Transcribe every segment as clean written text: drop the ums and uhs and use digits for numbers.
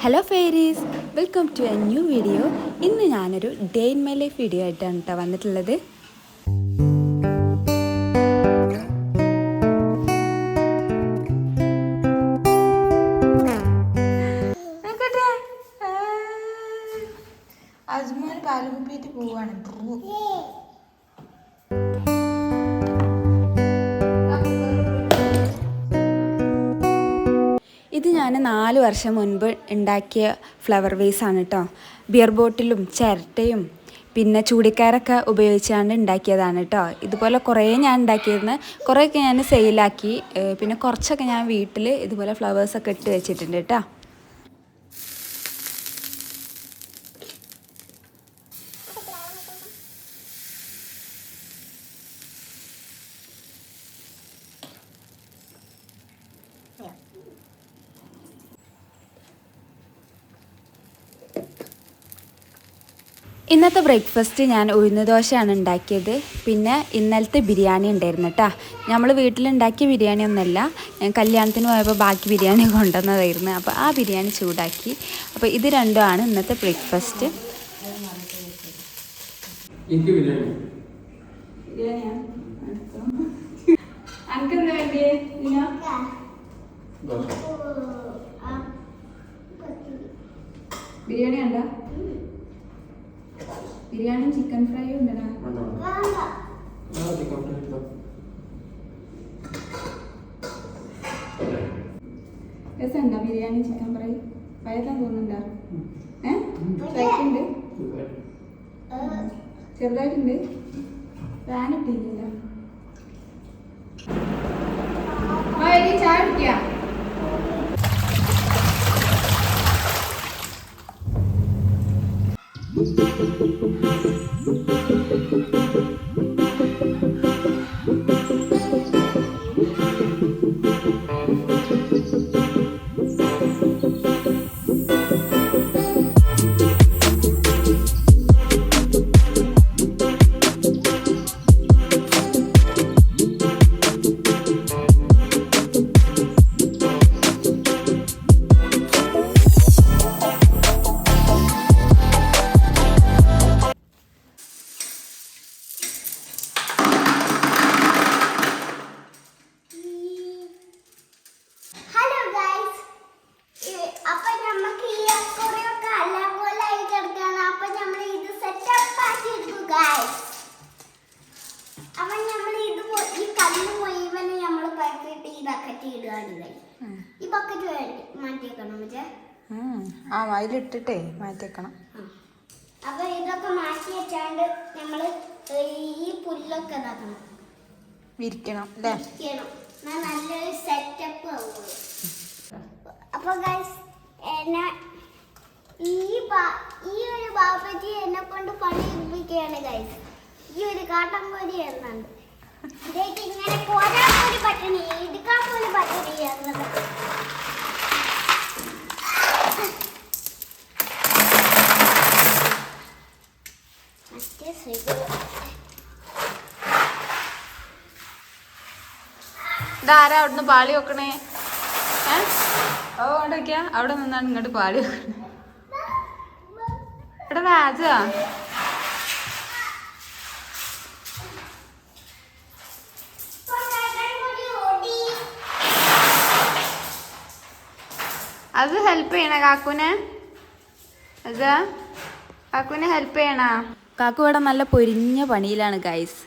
Hello fairies, welcome to a new video. ഇന്ന് ഞാനൊരു day in my life video ആയിട്ടാണ് കേട്ടോ വന്നിട്ടുള്ളത്. അജ്മൽ പാലുകുപ്പിയിട്ട് പോവാണ്. ഇത് ഞാൻ 4 വർഷം മുൻപ് ഉണ്ടാക്കിയ ഫ്ലവർ വേസാണ് കേട്ടോ. ബിയർ ബോട്ടിലും ചിരട്ടയും പിന്നെ ചൂടിക്കയറൊക്കെ ഉപയോഗിച്ചാണ്ട് ഉണ്ടാക്കിയതാണ് കേട്ടോ. ഇതുപോലെ കുറേ ഞാൻ ഉണ്ടാക്കിയിരുന്നു. കുറേയൊക്കെ ഞാൻ സെയിലാക്കി, പിന്നെ കുറച്ചൊക്കെ ഞാൻ വീട്ടിൽ ഇതുപോലെ ഫ്ലവേഴ്സൊക്കെ ഇട്ട് വെച്ചിട്ടുണ്ട് കേട്ടോ. ഇന്നത്തെ ബ്രേക്ക്ഫാസ്റ്റ് ഞാൻ ഉഴുന്ന് ദോശയാണ് ഉണ്ടാക്കിയത്. പിന്നെ ഇന്നലത്തെ ബിരിയാണി ഉണ്ടായിരുന്നു കേട്ടോ. നമ്മൾ വീട്ടിലുണ്ടാക്കിയ ബിരിയാണി ഒന്നുമല്ല, കല്യാണത്തിന് പോയപ്പോൾ ബാക്കി ബിരിയാണി കൊണ്ടുവന്നതായിരുന്നു. അപ്പോൾ ആ ബിരിയാണി ചൂടാക്കി. അപ്പോൾ ഇത് രണ്ടുമാണ് ഇന്നത്തെ ബ്രേക്ക്ഫാസ്റ്റ്. ബിരിയാണി ഉണ്ടോ? ബിരിയാണി ചിക്കൻ ഫ്രൈ ഉണ്ടോ? രസമുണ്ടോ ബിരിയാണി ചിക്കൻ ഫ്രൈ? പയറ്റാൻ തോന്നുന്നുണ്ടോ? ഫ്രൈക്കുണ്ട്, ചെറുതായിട്ടുണ്ട്. ഫാൻ ഇട്ടില്ല. ചായ കുടിക്കുക. അതിലിട്ടിട്ടേ മാറ്റിയേക്കണം. അപ്പൊ ഇതൊക്കെ മാറ്റി വെച്ചാണ്ട് നമ്മള് ഈ പുല്ലൊക്കെ ഇതാക്കണം, വിരിക്കണം അല്ലേ? നല്ലൊരു സെറ്റപ്പ് ആവുള്ളൂ. അപ്പൊ ഗൈസ്, ഈ ഒരു ബാപ്പച്ചി എന്നെ കൊണ്ട് പണി എടുപ്പിക്കുകയാണ് ഗൈസ്. ഈ ഒരു കാട്ടം കോരി എന്നുണ്ട്. ഇതേക്ക് ഇങ്ങനെ കോരാൻ പോലും പറ്റണി, എടുക്കാൻ പോലും പറ്റണി എന്നത്. ഇതാരാ അവിടുന്ന് പാളി വെക്കണേ? അവിടെ വയ്ക്കാ, അവിടെ നിന്നാണ് ഇങ്ങോട്ട് പാളി വെക്കണേ. ഇവിടെ രാജാ അത് ഹെൽപ്പ് ചെയ്യണ കാക്കുനെ? അതാ കാക്കുനെ ഹെൽപ്പ് ചെയ്യണ? കാക്കു ഇവിടെ നല്ല പൊരിഞ്ഞ പണിയിലാണ് ഗൈസ്.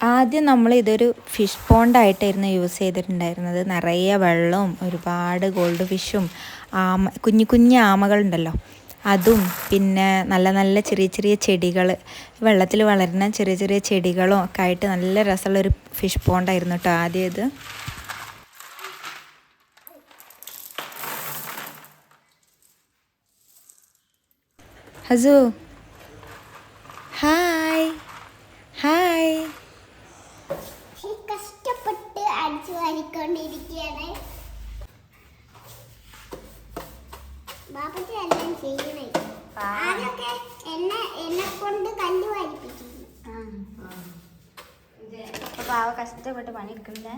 ആദ്യം നമ്മൾ ഇതൊരു ഫിഷ് പോണ്ടായിട്ടായിരുന്നു യൂസ് ചെയ്തിട്ടുണ്ടായിരുന്നത്. നിറയെ വെള്ളവും ഒരുപാട് ഗോൾഡ് ഫിഷും കുഞ്ഞു കുഞ്ഞു ആമകളുണ്ടല്ലോ, അതും പിന്നെ നല്ല നല്ല ചെറിയ ചെറിയ ചെടികൾ, വെള്ളത്തിൽ വളരുന്ന ചെറിയ ചെറിയ ചെടികളും ഒക്കെ ആയിട്ട് നല്ല രസമുള്ളൊരു ഫിഷ് പോണ്ടായിരുന്നു കേട്ടോ ആദ്യം ഇത്. ഹസു ഹായ് ഹായ്. കഷ്ടപ്പെട്ട് അടിച്ചു വാരിക്കൊണ്ടിരിക്കുകയാണ് ബാപ്പച്ചി. എല്ലാം ചെയ്യണേ. ആദ്യമൊക്കെ എന്നെ കൊണ്ട് കല്ല് വാരിപ്പിച്ചിരുന്നു. പാവ കഷ്ടപ്പെട്ട് പണിയെടുക്കണ്ടേ.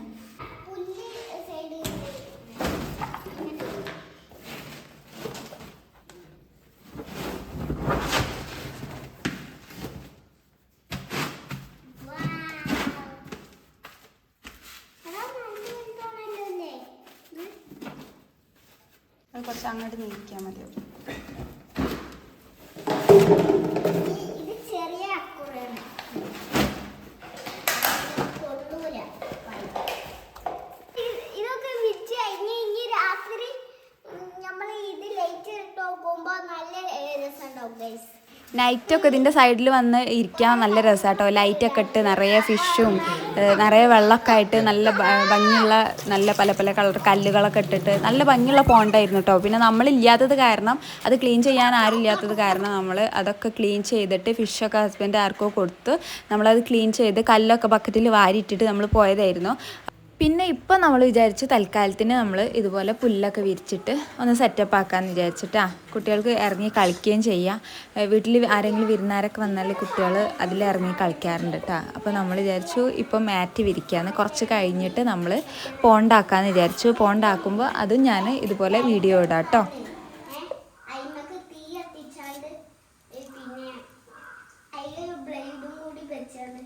പുല്ല് സൈഡ് കുറച്ച് അങ്ങോട്ട് നീക്കിയാൽ മതിയാവും. ഇത് ചെറിയ അക്കുറയാണ്. ഇതൊക്കെ വിരിച്ച് കഴിഞ്ഞ് ഇനി രാത്രി നമ്മൾ ഇത് ലൈറ്റ് ഇട്ട് നോക്കുമ്പോൾ നല്ല രസമുണ്ടാവും ഗൈസ്. നൈറ്റൊക്കെ ഇതിൻ്റെ സൈഡിൽ വന്ന് ഇരിക്കാൻ നല്ല രസമാട്ടോ. ലൈറ്റൊക്കെ ഇട്ട് നിറയെ ഫിഷും നിറയെ വെള്ളമൊക്കെ ആയിട്ട് നല്ല ഭംഗിയുള്ള നല്ല പല പല കളർ കല്ലുകളൊക്കെ ഇട്ടിട്ട് നല്ല ഭംഗിയുള്ള പോണ്ടായിരുന്നു കേട്ടോ. പിന്നെ നമ്മളില്ലാത്തത് കാരണം, അത് ക്ലീൻ ചെയ്യാൻ ആരും ഇല്ലാത്തത് കാരണം നമ്മൾ അതൊക്കെ ക്ലീൻ ചെയ്തിട്ട് ഫിഷൊക്കെ ഹസ്ബൻഡ് ആർക്കോ കൊടുത്ത് നമ്മളത് ക്ലീൻ ചെയ്ത് കല്ലൊക്കെ ബക്കറ്റിൽ വാരിയിട്ടിട്ട് നമ്മൾ പോയതായിരുന്നു. പിന്നെ ഇപ്പോൾ നമ്മൾ വിചാരിച്ച് തൽക്കാലത്തിന് നമ്മൾ ഇതുപോലെ പുല്ലൊക്കെ വിരിച്ചിട്ട് ഒന്ന് സെറ്റപ്പ് ആക്കാമെന്ന് വിചാരിച്ചിട്ടാ. കുട്ടികൾക്ക് ഇറങ്ങി കളിക്കുകയും ചെയ്യാം. വീട്ടിൽ ആരെങ്കിലും വിരുന്നാരൊക്കെ വന്നാൽ കുട്ടികൾ അതിൽ ഇറങ്ങി കളിക്കാറുണ്ട് കേട്ടോ. അപ്പോൾ നമ്മൾ വിചാരിച്ചു ഇപ്പം മാറ്റ് വിരിക്കാമെന്ന്. കുറച്ച് കഴിഞ്ഞിട്ട് നമ്മൾ പോണ്ടാക്കാമെന്ന് വിചാരിച്ചു. പോണ്ടാക്കുമ്പോൾ അതും ഞാൻ ഇതുപോലെ വീഡിയോ ഇടാം കേട്ടോ. അതിനൊക്കെ തീ കത്തിച്ചാണ്ട് പിന്നെ അതിലൊരു ബ്ലേഡും കൂടി വെച്ചാണ്.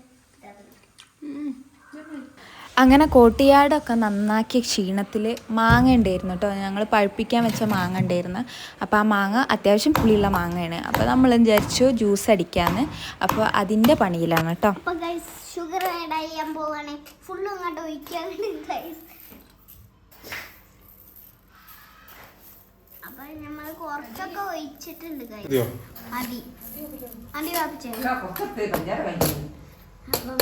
അങ്ങനെ കോട്ടിയാടൊക്കെ നന്നാക്കിയ ക്ഷീണത്തിൽ മാങ്ങ ഉണ്ടായിരുന്നു കേട്ടോ. ഞങ്ങൾ പഴുപ്പിക്കാൻ വെച്ച മാങ്ങ ഉണ്ടായിരുന്നു. അപ്പോൾ ആ മാങ്ങ അത്യാവശ്യം പുളിയുള്ള മാങ്ങയാണ്. അപ്പോൾ നമ്മൾ വിചാരിച്ചു ജ്യൂസ് അടിക്കാമെന്ന്. അപ്പോൾ അതിൻ്റെ പണിയിലാണ് കേട്ടോ. അപ്പോൾ ഗൈസ് ഷുഗർ ആഡ് ചെയ്യാൻ പോവാണ്. ഫുള്ളും അങ്ങോട്ട് ഒഴിക്കാറുണ്ട് ഗൈസ്. അപ്പോൾ നമ്മൾ കുറച്ചൊക്കെ ഒഴിച്ചിട്ടുണ്ട് ഗൈസ്. അടി വാപ്പിച്ചേ. അപ്പം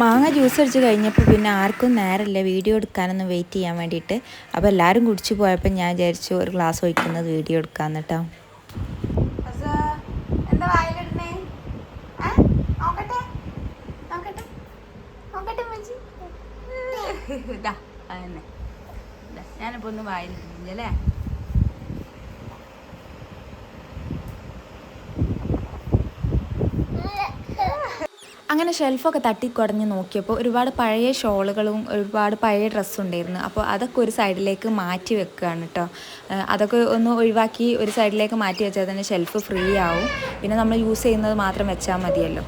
മാങ്ങ ജ്യൂസ് അടിച്ച് കഴിഞ്ഞപ്പോൾ പിന്നെ ആർക്കും നേരമില്ല വീഡിയോ എടുക്കാനൊന്നും വെയിറ്റ് ചെയ്യാൻ വേണ്ടിയിട്ട്. അപ്പോൾ എല്ലാവരും കുടിച്ച് പോയപ്പോൾ ഞാൻ വിചാരിച്ചു ഒരു ഗ്ലാസ് ഒഴിക്കുന്നത് വീഡിയോ എടുക്കാമെന്ന് കേട്ടോ. ഞാനിപ്പോൾ ഒന്ന് വായിലിട്ടില്ലേ. അങ്ങനെ ഷെൽഫൊക്കെ തട്ടിക്കുടഞ്ഞ് നോക്കിയപ്പോൾ ഒരുപാട് പഴയ ഷോളുകളും ഒരുപാട് പഴയ ഡ്രസ്സും ഉണ്ടായിരുന്നു. അപ്പോൾ അതൊക്കെ ഒരു സൈഡിലേക്ക് മാറ്റി വെക്കുകയാണ് കേട്ടോ. അതൊക്കെ ഒന്ന് ഒഴിവാക്കി ഒരു സൈഡിലേക്ക് മാറ്റി വെച്ചാൽ തന്നെ ഷെൽഫ് ഫ്രീ ആവും. പിന്നെ നമ്മൾ യൂസ് ചെയ്യുന്നത് മാത്രം വെച്ചാൽ മതിയല്ലോ.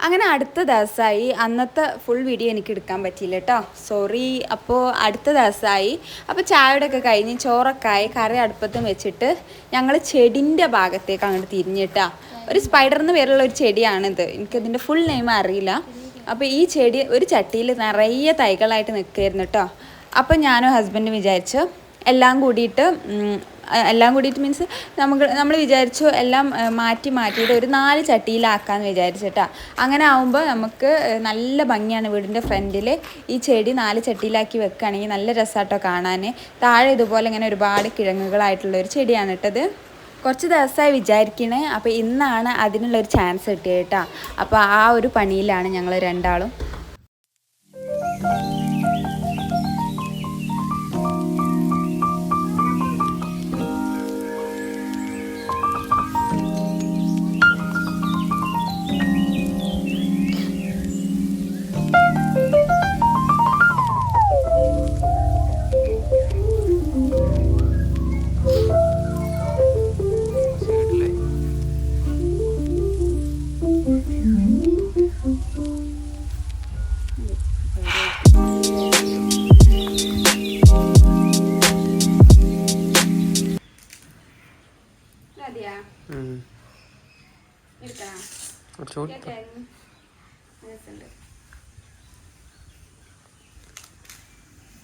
അങ്ങനെ അടുത്ത ദിവസമായി. അന്നത്തെ ഫുൾ വീഡിയോ എനിക്ക് എടുക്കാൻ പറ്റിയില്ല കേട്ടോ, സോറി. അപ്പോൾ അടുത്ത ദിവസമായി. അപ്പോൾ ചായയുടെയൊക്കെ കഴിഞ്ഞ് ചോറൊക്കെ ആയി, കറി അടുപ്പത്തും വെച്ചിട്ട് ഞങ്ങൾ ചെടിൻ്റെ ഭാഗത്തേക്ക് അങ്ങോട്ട് തിരിഞ്ഞിട്ടാ. ഒരു സ്പൈഡർ എന്ന് പേരുള്ള ഒരു ചെടിയാണിത്. എനിക്കതിൻ്റെ ഫുൾ നെയിം അറിയില്ല. അപ്പോൾ ഈ ചെടി ഒരു ചട്ടിയിൽ നിറയെ തൈകളായിട്ട് നിൽക്കുകയായിരുന്നു കേട്ടോ. അപ്പോൾ ഞാനും ഹസ്ബൻഡും വിചാരിച്ചു എല്ലാം കൂടിയിട്ട് മീൻസ് നമ്മൾ വിചാരിച്ചു എല്ലാം മാറ്റിയിട്ട് ഒരു 4 ചട്ടിയിലാക്കാമെന്ന് വിചാരിച്ചിട്ടാ. അങ്ങനെ ആകുമ്പോൾ നമുക്ക് നല്ല ഭംഗിയാണ്. വീടിൻ്റെ ഫ്രണ്ടിൽ ഈ ചെടി 4 ചട്ടിയിലാക്കി വെക്കുകയാണെങ്കിൽ നല്ല രസമാട്ടോ കാണാൻ. താഴെ ഇതുപോലെ ഇങ്ങനെ ഒരുപാട് കിഴങ്ങുകളായിട്ടുള്ളൊരു ചെടിയാണ് കേട്ടത്. കുറച്ച് ദിവസമായി വിചാരിക്കണേ. അപ്പോൾ ഇന്നാണ് അതിനുള്ളൊരു ചാൻസ് കിട്ടിയത് കേട്ടോ. അപ്പോൾ ആ ഒരു പണിയിലാണ് ഞങ്ങൾ രണ്ടാളും.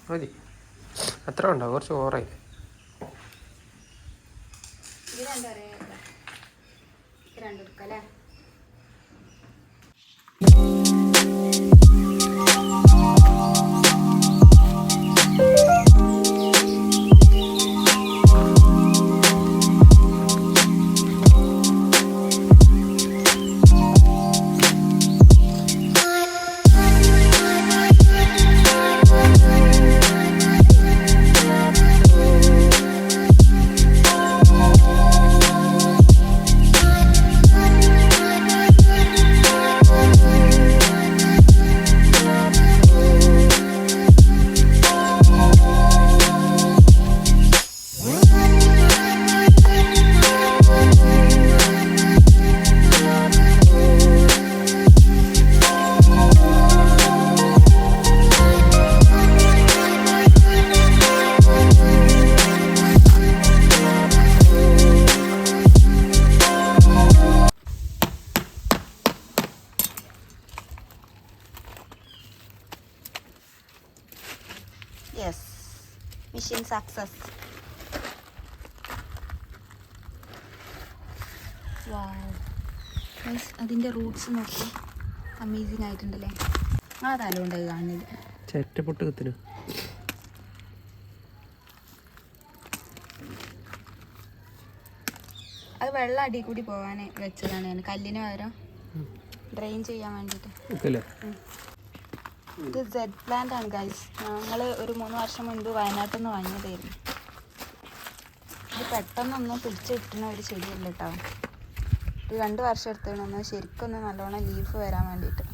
മതി, അത്ര ഉണ്ടോ? കുറച്ച് ഓറായി. രണ്ടെടുക്കല്ലേ. സക്സസ്. അതിൻ്റെ റൂട്ട്സ് നോക്കി അമേസിങ് ആയിട്ടുണ്ടല്ലേ. ആ തലമുണ്ട് കാണുന്നില്ല. ചെറ്റപ്പൊട്ട് കത്തിന് അത് വെള്ളം അടി കൂടി പോകാൻ വെച്ചതാണ് ഞാൻ, കല്ലിന് പകരം ഡ്രെയിൻ ചെയ്യാൻ വേണ്ടിയിട്ട്. ഇത് സെഡ് പ്ലാന്റ് ആണ് ഗൈസ്. ഞങ്ങൾ ഒരു 3 വർഷം മുൻപ് വയനാട്ടിൽ നിന്ന് വാങ്ങിയതായിരുന്നു. ഇത് പെട്ടെന്നൊന്നും പിടിച്ച് കിട്ടുന്ന ഒരു ചെടിയല്ല കേട്ടോ. ഇത് 2 വർഷം എടുത്തോണ്ടൊന്ന് ശരിക്കൊന്ന് നല്ലോണം ലീഫ് വരാൻ വേണ്ടിയിട്ട്.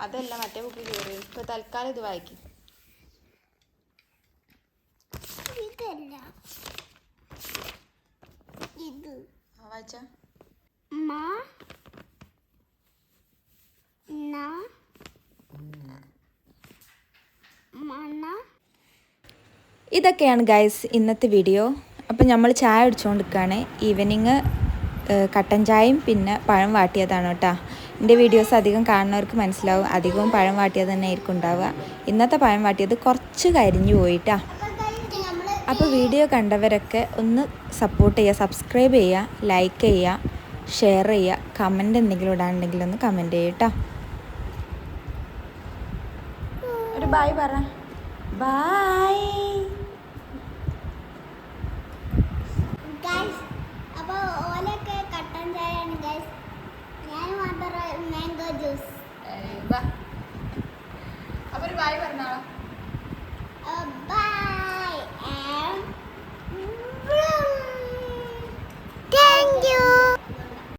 അതല്ല മറ്റേ ബുക്ക് കയറി. ഇപ്പൊ തൽക്കാലം ഇത് വായിക്കും. ഇതല്ല ഇത് വായിച്ച ഇതൊക്കെയാണ് ഗൈസ് ഇന്നത്തെ വീഡിയോ. അപ്പം നമ്മൾ ചായ അടിച്ചുകൊണ്ടിരിക്കുകയാണ്. ഈവനിങ് കട്ടൻ ചായയും പിന്നെ പഴം വാട്ടിയതാണ് കേട്ടോ. എൻ്റെ വീഡിയോസ് അധികം കാണുന്നവർക്ക് മനസ്സിലാവും, അധികവും പഴം വാട്ടിയത് തന്നെ ആയിരിക്കും ഉണ്ടാവുക. ഇന്നത്തെ പഴം വാട്ടിയത് കുറച്ച് കരിഞ്ഞു പോയിട്ടാ. അപ്പോൾ വീഡിയോ കണ്ടവരൊക്കെ ഒന്ന് സപ്പോർട്ട് ചെയ്യുക, സബ്സ്ക്രൈബ് ചെയ്യുക, ലൈക്ക് ചെയ്യുക, ഷെയർ ചെയ്യുക, കമൻറ്റ് എന്തെങ്കിലും ഇടാനുണ്ടെങ്കിൽ ഒന്ന് കമൻറ്റ് ചെയ്യുക കേട്ടോ. ഒരു ബായ് പറ. ബായ്. അപ്പൊ ഓല